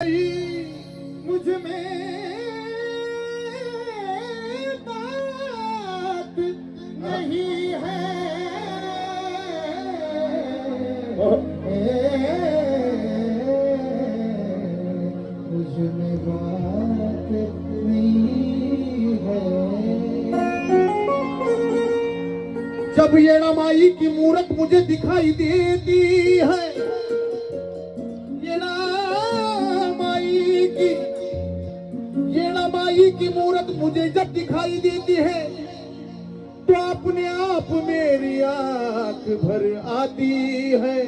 मुझ में बात नहीं है, मुझ में बात नहीं है। जब ये रमाई की मूरत मुझे दिखाई देती है, माई की मूरत मुझे जब दिखाई देती है तो अपने आप मेरी आंख भर आती है।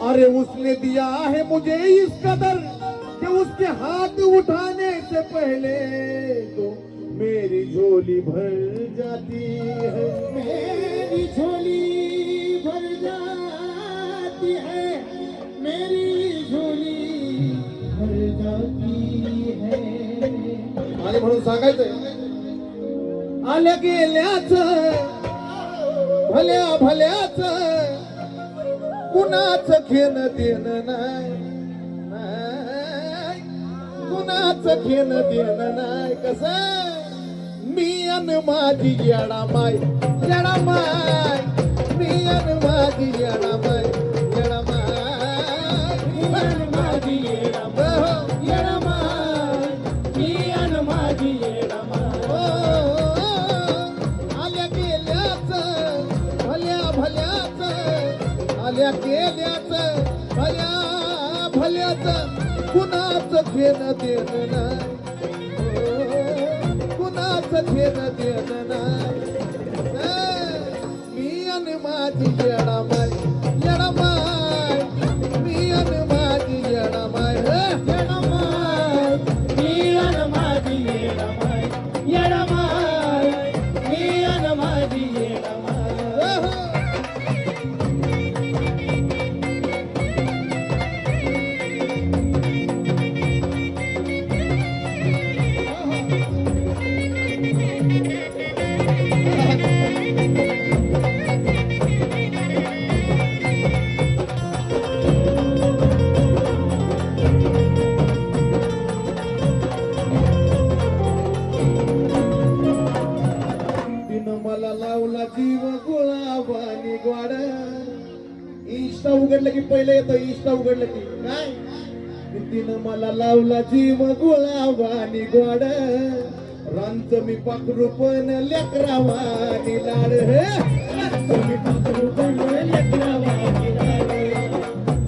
अरे उसने दिया है मुझे इस कदर कि उसके हाथ उठाने से पहले तो मेरी झोली भर जाती है, मेरी झोली भर जाती है, मेरी झोली भर जाती है। आणि म्हणून सांगायचंय, आल्या गेल्याच भल्या भल्याच कुणाच घेणं देणं नाही, कुणाच घेणं देणं नाही। कसं मी अन माझी येडा माय, येडा माय, मी अन माझी येडा माय, येडा माय, मी अन माझी येडा माय, येडा माय, मी अन माझी येडा माय। आल्या गेल्याच भल्या भल्याच, आल्या गेल्याच भल्या भल्याच कुणाच घेणं देणं नाही, कुणाच घेणं देणं नाही। मी अन माझी येडा माय, येडा माय, मी अन माझी येडा माय, येडा माय, मी अन माझी येडा माय, येडा माय, मी अन माझी येडा माय। मला लावला जीव गुलाबानी ग्वाड। इष्टा उघडलं की पहिलं येतं, इष्टा उघडलं की काय, तिनं मला लावला जीव गुलाबानी ग्वाड। रांच मी पाखरू पण लेकरावानी लाड, हे रांच मी पाखरू पण लेकरावानी लाड,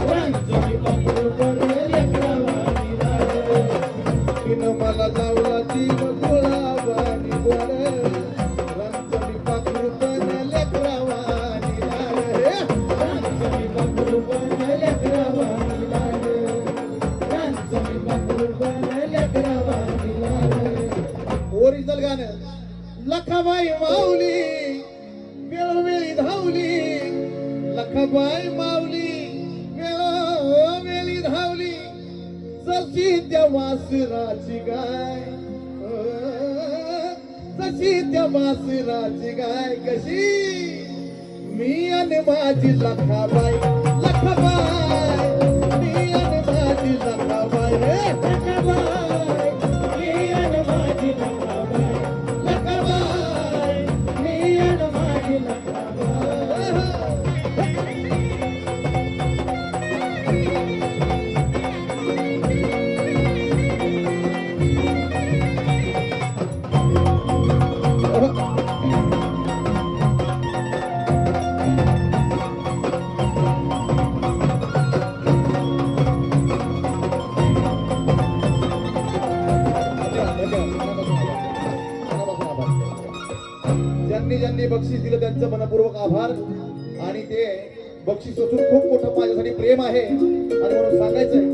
रांच मी पाखरू पण लेकरावानी लाड। तिनं मला लावला जीव गुलाबानी ग्वाड, ओरिजिनल गाणं। लखाबाई माऊली वेळोवेळी धावली, लखाबाई माऊली वेळोवेळी धावली, जशी त्या वासराची गाय, जशी त्या वासराची गाय। कशी मी आणि माझी लखाबाई, लखाबाई, मी आणि माझी लखाबाई, रे लखाबाई, मी आणि माझी लखाबाई, लखाबाई, मी आणि माझी लखाबाई। ज्यांनी ज्यांनी बक्षीस दिलं त्यांचं मनपूर्वक आभार। आणि ते बक्षीस असून खूप मोठं माझ्यासाठी प्रेम आहे आणि म्हणून सांगायचंय,